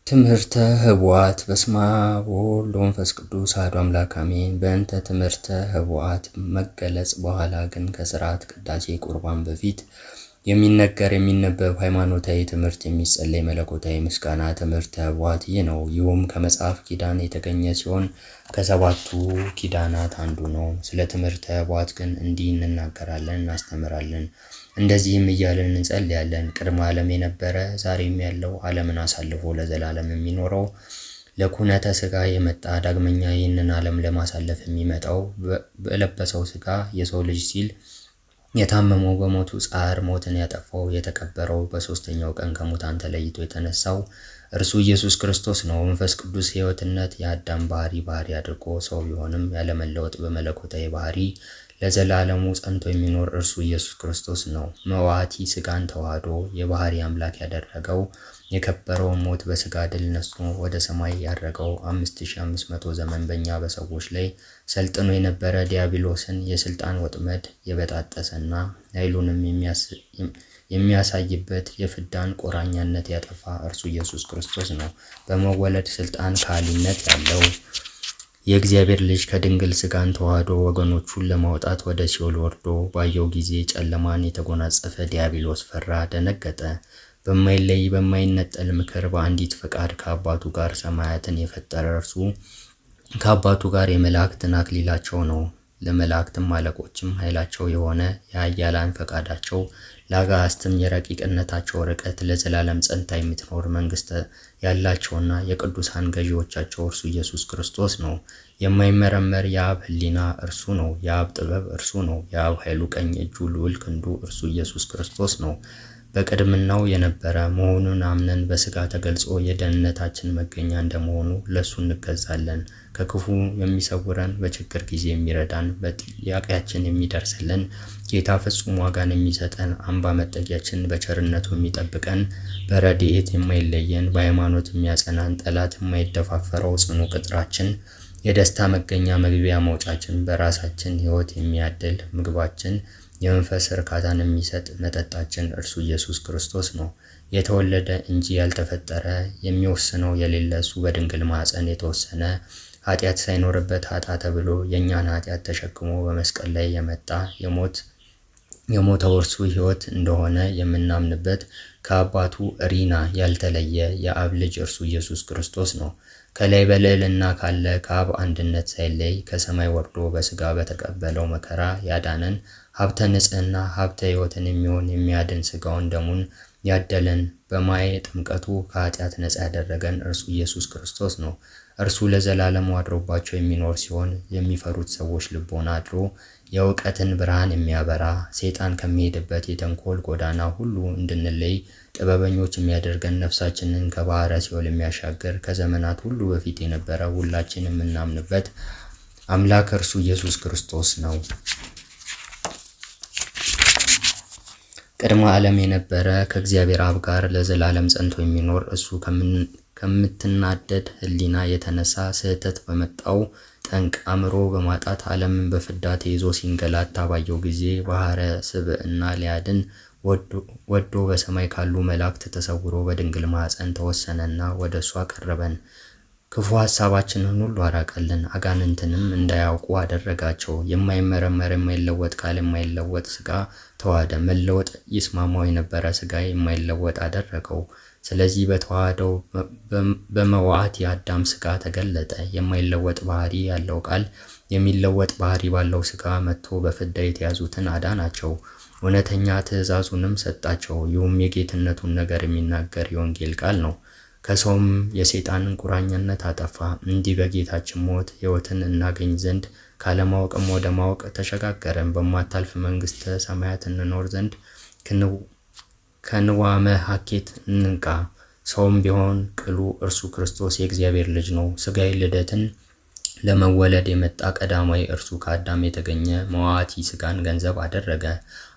ትምህርተ ኅቡዓት በስመ አብ ወወልድ ወመንፈስ ቅዱስ አሐዱ አምላክ አሜን። በእንተ ትምህርተ ኅቡዓት መገለጽ በኋላ ግን ከሥርዓት ቅዳሴ ቁርባን በፊት የሚነገር የሚነበብ ሃይማኖታዊ ትምህርት የሚጸለይ መለኮታዊ ምስጋና ትምህርተ ኅቡዓት ይህ ነው። ይህም ከመጽሐፍ ኪዳን የተገኘ ሲሆን ከሰባቱ ኪዳናት አንዱ ነው። ስለ ትምህርተ ኅቡዓት ግን እንዲህ እንናገራለን፣ እናስተምራለን። እንደዚህም እያልን እንጸልያለን። ቅድመ ዓለም የነበረ ዛሬም ያለው ዓለምን አሳልፎ ለዘላለም የሚኖረው ለኩነተ ሥጋ የመጣ ዳግመኛ ይህንን ዓለም ለማሳለፍ የሚመጣው በለበሰው ሥጋ የሰው ልጅ ሲል የታመመው በሞቱ ጻር ሞትን ያጠፋው የተቀበረው በሦስተኛው ቀን ከሙታን ተለይቶ የተነሳው እርሱ ኢየሱስ ክርስቶስ ነው። መንፈስ ቅዱስ ሕይወትነት የአዳም ባህሪ አድርጎ ሰው ቢሆንም ያለመለወጥ በመለኮታዊ ባህሪ ለዘላለሙ ጸንቶ የሚኖር እርሱ ኢየሱስ ክርስቶስ ነው። መዋቲ ሥጋን ተዋህዶ የባህሪ አምላክ ያደረገው የከበረውን ሞት በሥጋ ድል ነስቶ ወደ ሰማይ ያረገው 5500 ዘመን በእኛ በሰዎች ላይ ሰልጥኖ የነበረ ዲያብሎስን የስልጣን ወጥመድ የበጣጠሰና ኃይሉንም የሚያሳይበት የፍዳን ቆራኛነት ያጠፋ እርሱ ኢየሱስ ክርስቶስ ነው። በመወለድ ስልጣን ካህሊነት ያለው የእግዚአብሔር ልጅ ከድንግል ሥጋን ተዋህዶ ወገኖቹን ለማውጣት ወደ ሲኦል ወርዶ ባየው ጊዜ ጨለማን የተጎናጸፈ ዲያብሎስ ፈራ፣ ደነገጠ። በማይለይ በማይነጠል ምክር በአንዲት ፈቃድ ከአባቱ ጋር ሰማያትን የፈጠረ እርሱ ከአባቱ ጋር የመላእክትን አክሊላቸው ነው። ለመላእክትም አለቆችም ኃይላቸው የሆነ የኃያላን ፈቃዳቸው ለአጋዕዝትም የረቂቅነታቸው ርቀት ለዘላለም ጸንታ የምትኖር መንግሥት ያላቸውና የቅዱሳን ገዢዎቻቸው እርሱ ኢየሱስ ክርስቶስ ነው። የማይመረመር የአብ ሕሊና እርሱ ነው። የአብ ጥበብ እርሱ ነው። የአብ ኃይሉ ቀኝ እጁ ልዑል ክንዱ እርሱ ኢየሱስ ክርስቶስ ነው። በቅድምናው የነበረ መሆኑን አምነን በሥጋ ተገልጾ የደህንነታችን መገኛ እንደመሆኑ ለእሱ እንገዛለን። ከክፉ የሚሰውረን በችግር ጊዜ የሚረዳን በጥያቄያችን የሚደርስልን ጌታ ፍጹም ዋጋን የሚሰጠን አምባ መጠጊያችን በቸርነቱ የሚጠብቀን በረድኤት የማይለየን በሃይማኖት የሚያጸናን ጠላት የማይደፋፈረው ጽኑ ቅጥራችን የደስታ መገኛ መግቢያ መውጫችን በራሳችን ሕይወት የሚያድል ምግባችን የመንፈስ እርካታን የሚሰጥ መጠጣችን እርሱ ኢየሱስ ክርስቶስ ነው። የተወለደ እንጂ ያልተፈጠረ የሚወስነው የሌለ እሱ በድንግል ማኅፀን የተወሰነ ኃጢአት ሳይኖርበት ኃጥእ ተብሎ የእኛን ኃጢአት ተሸክሞ በመስቀል ላይ የመጣ የሞተው እርሱ ሕይወት እንደሆነ የምናምንበት ከአባቱ ሪና ያልተለየ የአብ ልጅ እርሱ ኢየሱስ ክርስቶስ ነው። ከላይ በልዕልና ካለ ከአብ አንድነት ሳይለይ ከሰማይ ወርዶ በሥጋ በተቀበለው መከራ ያዳነን ሀብተ ንጽሕና ሀብተ ሕይወትን የሚሆን የሚያድን ሥጋውን ደሙን ያደለን በማየ ጥምቀቱ ከኃጢአት ነፃ ያደረገን እርሱ ኢየሱስ ክርስቶስ ነው። እርሱ ለዘላለሙ አድሮባቸው የሚኖር ሲሆን የሚፈሩት ሰዎች ልቦና አድሮ የእውቀትን ብርሃን የሚያበራ ሰይጣን ከሚሄድበት የተንኮል ጎዳና ሁሉ እንድንለይ ጥበበኞች የሚያደርገን ነፍሳችንን ከባሕረ ሲኦል የሚያሻግር ከዘመናት ሁሉ በፊት የነበረ ሁላችን የምናምንበት አምላክ እርሱ ኢየሱስ ክርስቶስ ነው። ቅድመ ዓለም የነበረ ከእግዚአብሔር አብ ጋር ለዘላለም ጸንቶ የሚኖር እሱ ከምትናደድ ሕሊና የተነሳ ስህተት በመጣው ጠንቅ አእምሮ በማጣት ዓለምን በፍዳ ተይዞ ሲንገላታ ባየው ጊዜ ባሕረ ስብዕና ሊያድን ወዶ በሰማይ ካሉ መላእክት ተሰውሮ በድንግል ማኅፀን ተወሰነና ወደ እሱ አቀረበን። ክፉ ሐሳባችንን ሁሉ አራቀልን። አጋንንትንም እንዳያውቁ አደረጋቸው። የማይመረመር የማይለወጥ ቃል የማይለወጥ ሥጋ ተዋህደ። መለወጥ ይስማማው የነበረ ሥጋ የማይለወጥ አደረገው። ስለዚህ በተዋህደው በመዋዕት የአዳም ሥጋ ተገለጠ። የማይለወጥ ባህሪ ያለው ቃል የሚለወጥ ባህሪ ባለው ሥጋ መጥቶ በፍዳ የተያዙትን አዳናቸው። እውነተኛ ትእዛዙንም ሰጣቸው። ይህም የጌትነቱን ነገር የሚናገር የወንጌል ቃል ነው። ከሰውም የሰይጣንን ቁራኛነት አጠፋ። እንዲህ በጌታችን ሞት ሕይወትን እናገኝ ዘንድ ካለማወቅም ወደ ማወቅ ተሸጋገረን። በማታልፍ መንግሥተ ሰማያት እንኖር ዘንድ ከንዋመ ሐኬት እንንቃ። ሰውም ቢሆን ቅሉ እርሱ ክርስቶስ የእግዚአብሔር ልጅ ነው። ሥጋዊ ልደትን ለመወለድ የመጣ ቀዳማዊ እርሱ ከአዳም የተገኘ መዋቲ ሥጋን ገንዘብ አደረገ።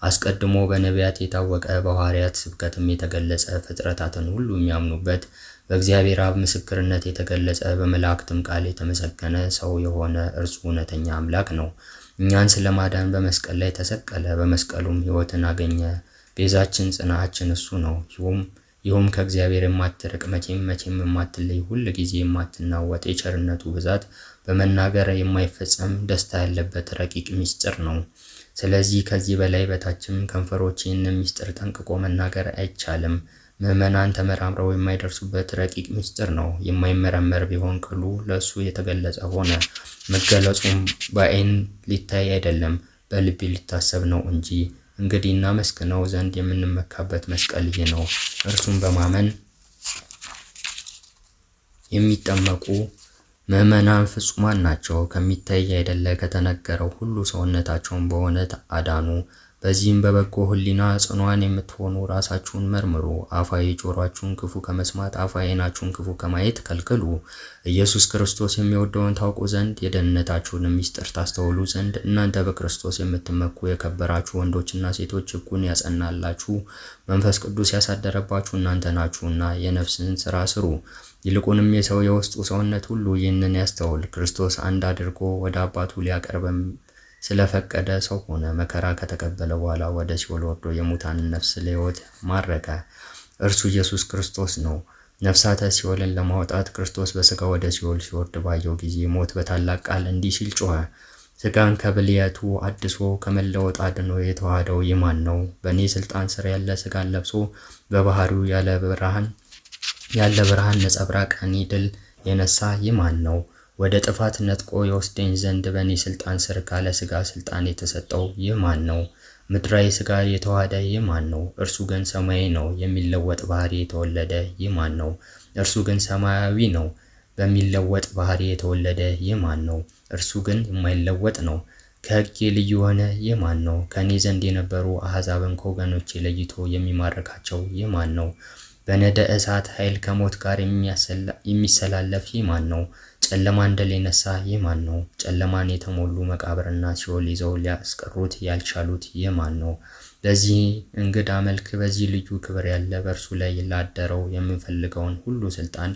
አስቀድሞ በነቢያት የታወቀ በሐዋርያት ስብከትም የተገለጸ ፍጥረታትን ሁሉ የሚያምኑበት በእግዚአብሔር አብ ምስክርነት የተገለጸ በመላእክትም ቃል የተመሰገነ ሰው የሆነ እርሱ እውነተኛ አምላክ ነው። እኛን ስለማዳን በመስቀል ላይ ተሰቀለ። በመስቀሉም ሕይወትን አገኘ። ቤዛችን ጽናችን እሱ ነው። ይሁም ይህም ከእግዚአብሔር የማትርቅ መቼም የማትለይ ሁል ጊዜ የማትናወጥ የቸርነቱ ብዛት በመናገር የማይፈጸም ደስታ ያለበት ረቂቅ ምስጢር ነው። ስለዚህ ከዚህ በላይ በታችም ከንፈሮች ይህንን ምስጢር ጠንቅቆ መናገር አይቻልም። ምዕመናን ተመራምረው የማይደርሱበት ረቂቅ ምስጢር ነው። የማይመረመር ቢሆን ቅሉ ለእሱ የተገለጸ ሆነ። መገለጹም በዓይን ሊታይ አይደለም በልብ ሊታሰብ ነው እንጂ። እንግዲህ እናመስግነው ዘንድ የምንመካበት መስቀል ይህ ነው። እርሱም በማመን የሚጠመቁ ምዕመናን ፍጹማን ናቸው። ከሚታይ አይደለ ከተነገረው ሁሉ ሰውነታቸውን በእውነት አዳኑ። በዚህም በበጎ ሕሊና ጽኑዓን የምትሆኑ ራሳችሁን መርምሩ። አፋዊ ጆሮአችሁን ክፉ ከመስማት አፋዊ ዓይናችሁን ክፉ ከማየት ከልክሉ። ኢየሱስ ክርስቶስ የሚወደውን ታውቁ ዘንድ የደህንነታችሁን ምስጢር ታስተውሉ ዘንድ እናንተ በክርስቶስ የምትመኩ የከበራችሁ ወንዶችና ሴቶች ሕጉን ያጸናላችሁ መንፈስ ቅዱስ ያሳደረባችሁ እናንተ ናችሁና የነፍስን ሥራ ስሩ። ይልቁንም የሰው የውስጡ ሰውነት ሁሉ ይህንን ያስተውል። ክርስቶስ አንድ አድርጎ ወደ አባቱ ሊያቀርበም ስለፈቀደ ሰው ሆነ። መከራ ከተቀበለ በኋላ ወደ ሲኦል ወርዶ የሙታንን ነፍስ ለሕይወት ማረከ። እርሱ ኢየሱስ ክርስቶስ ነው። ነፍሳተ ሲኦልን ለማውጣት ክርስቶስ በሥጋ ወደ ሲኦል ሲወርድ ባየው ጊዜ ሞት በታላቅ ቃል እንዲህ ሲል ጮኸ። ሥጋን ከብልየቱ አድሶ ከመለወጥ አድኖ የተዋሃደው ይህ ማን ነው? በእኔ ሥልጣን ስር ያለ ሥጋን ለብሶ በባህሪው ያለ ብርሃን ነጸብራቅ እኔ ድል የነሳ ይህ ማን ነው? ወደ ጥፋት ነጥቆ የወስደኝ ዘንድ በእኔ ሥልጣን ስር ካለ ሥጋ ሥልጣን የተሰጠው ይህ ማን ነው? ምድራዊ ሥጋ የተዋሃደ ይህ ማን ነው? እርሱ ግን ሰማያዊ ነው። የሚለወጥ ባህሪ የተወለደ ይህ ማን ነው? እርሱ ግን ሰማያዊ ነው። በሚለወጥ ባህሪ የተወለደ ይህ ማን ነው? እርሱ ግን የማይለወጥ ነው። ከሕጌ ልዩ የሆነ ይህ ማን ነው? ከእኔ ዘንድ የነበሩ አሕዛብን ከወገኖቼ ለይቶ የሚማርካቸው ይህ ማን ነው? በነደ እሳት ኃይል ከሞት ጋር የሚሰላለፍ ይህ ማን ነው? ጨለማን ድል የነሳ ይህ ማን ነው? ጨለማን የተሞሉ መቃብርና ሲኦል ይዘው ሊያስቀሩት ያልቻሉት ይህ ማን ነው? በዚህ እንግዳ መልክ በዚህ ልዩ ክብር ያለ በእርሱ ላይ ላደረው የምንፈልገውን ሁሉ ስልጣን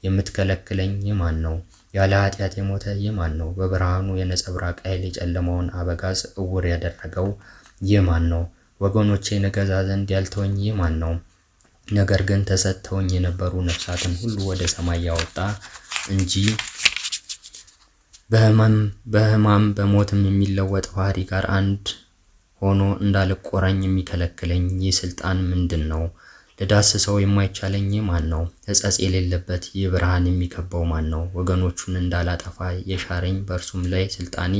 የምትከለክለኝ ይህ ማን ነው? ያለ ኃጢአት የሞተ ይህ ማን ነው? በብርሃኑ የነጸብራቅ ኃይል የጨለማውን አበጋዝ እውር ያደረገው ይህ ማን ነው? ወገኖቼን እገዛ ዘንድ ያልተወኝ ይህ ማን ነው? ነገር ግን ተሰጥተውኝ የነበሩ ነፍሳትን ሁሉ ወደ ሰማይ ያወጣ እንጂ በሕማም በሞትም የሚለወጥ ባህሪ ጋር አንድ ሆኖ እንዳልቆራኝ የሚከለክለኝ ይህ ስልጣን ምንድን ነው? ልዳስሰው የማይቻለኝ ይህ ማን ነው? ሕጸጽ የሌለበት ይህ ብርሃን የሚከበው ማን ነው? ወገኖቹን እንዳላጠፋ የሻረኝ በእርሱም ላይ ስልጣኔ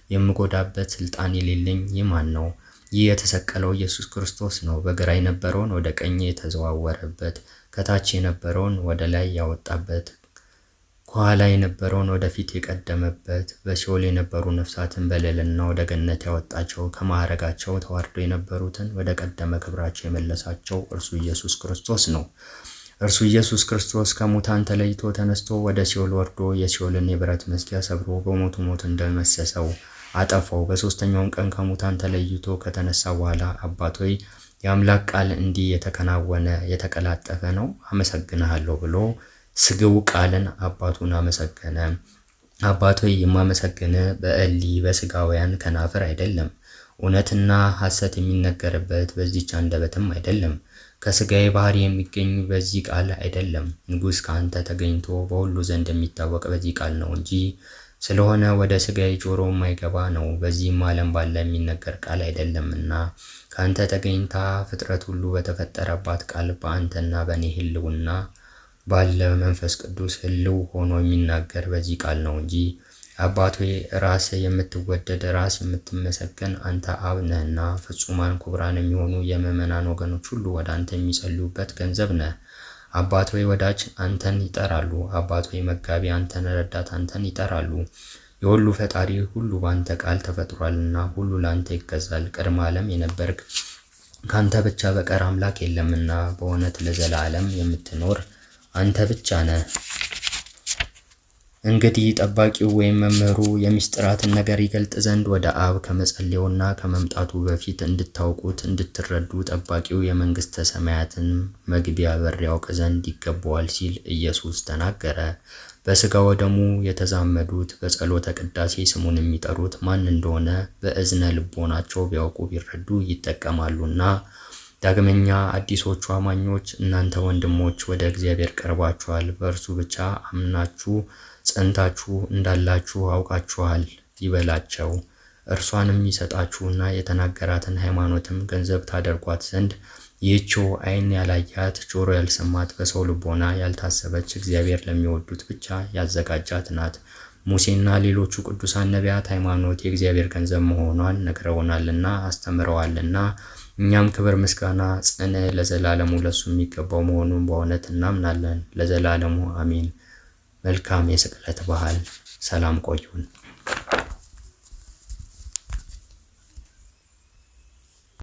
የምጎዳበት ስልጣን የሌለኝ ይህ ማን ነው? ይህ የተሰቀለው ኢየሱስ ክርስቶስ ነው። በግራ የነበረውን ወደ ቀኝ የተዘዋወረበት፣ ከታች የነበረውን ወደ ላይ ያወጣበት፣ ከኋላ የነበረውን ወደ ፊት የቀደመበት፣ በሲኦል የነበሩ ነፍሳትን በልዕልና ወደ ገነት ያወጣቸው፣ ከማዕረጋቸው ተዋርደው የነበሩትን ወደ ቀደመ ክብራቸው የመለሳቸው እርሱ ኢየሱስ ክርስቶስ ነው። እርሱ ኢየሱስ ክርስቶስ ከሙታን ተለይቶ ተነስቶ ወደ ሲኦል ወርዶ የሲኦልን የብረት መዝጊያ ሰብሮ በሞቱ ሞት እንደመሰሰው አጠፋው። በሦስተኛውም ቀን ከሙታን ተለይቶ ከተነሳ በኋላ አባት ሆይ የአምላክ ቃል እንዲህ የተከናወነ የተቀላጠፈ ነው፣ አመሰግንሃለሁ ብሎ ስግው ቃልን አባቱን አመሰገነ። አባት ሆይ የማመሰግንህ በእሊ በሥጋውያን ከናፍር አይደለም፣ እውነትና ሐሰት የሚነገርበት በዚህች አንደበትም አይደለም፣ ከሥጋዬ ባህሪ የሚገኝ በዚህ ቃል አይደለም። ንጉሥ ከአንተ ተገኝቶ በሁሉ ዘንድ የሚታወቅ በዚህ ቃል ነው እንጂ ስለሆነ ወደ ሥጋዬ ጆሮ የማይገባ ነው፣ በዚህም ዓለም ባለ የሚነገር ቃል አይደለምና። ከአንተ ተገኝታ ፍጥረት ሁሉ በተፈጠረባት ቃል በአንተና በእኔ ሕልውና ባለ መንፈስ ቅዱስ ሕልው ሆኖ የሚናገር በዚህ ቃል ነው እንጂ። አባት ሆይ ራስህ የምትወደድ ራስ የምትመሰገን አንተ አብ ነህና ፍጹማን ክቡራን የሚሆኑ የምዕመናን ወገኖች ሁሉ ወደ አንተ የሚጸልዩበት ገንዘብ ነህ። አባት ሆይ ወዳጅ አንተን ይጠራሉ። አባት ሆይ መጋቢ አንተን፣ ረዳት አንተን ይጠራሉ። የሁሉ ፈጣሪ ሁሉ በአንተ ቃል ተፈጥሯልና ሁሉ ለአንተ ይገዛል። ቅድመ ዓለም የነበርክ ከአንተ ብቻ በቀር አምላክ የለምና በእውነት ለዘላለም የምትኖር አንተ ብቻ ነህ። እንግዲህ ጠባቂው ወይም መምህሩ የምስጢራትን ነገር ይገልጥ ዘንድ ወደ አብ ከመጸለዩና ከመምጣቱ በፊት እንድታውቁት እንድትረዱ ጠባቂው የመንግሥተ ሰማያትን መግቢያ በር ያውቅ ዘንድ ይገባዋል ሲል ኢየሱስ ተናገረ። በሥጋ ወደሙ የተዛመዱት በጸሎተ ቅዳሴ ስሙን የሚጠሩት ማን እንደሆነ በእዝነ ልቦናቸው ቢያውቁ ቢረዱ ይጠቀማሉና። ዳግመኛ አዲሶቹ አማኞች እናንተ ወንድሞች ወደ እግዚአብሔር ቀርባችኋል፣ በእርሱ ብቻ አምናችሁ ጸንታችሁ እንዳላችሁ አውቃችኋል ይበላቸው። እርሷንም ይሰጣችሁና የተናገራትን ሃይማኖትም ገንዘብ ታደርጓት ዘንድ ይህችው ዓይን ያላያት ጆሮ ያልሰማት በሰው ልቦና ያልታሰበች እግዚአብሔር ለሚወዱት ብቻ ያዘጋጃት ናት። ሙሴና ሌሎቹ ቅዱሳን ነቢያት ሃይማኖት የእግዚአብሔር ገንዘብ መሆኗን ነግረውናልና አስተምረዋልና እኛም ክብር ምስጋና ጽንዕ ለዘላለሙ ለሱ የሚገባው መሆኑን በእውነት እናምናለን። ለዘላለሙ አሜን። መልካም የስቅለት በዓል። ሰላም ቆዩን።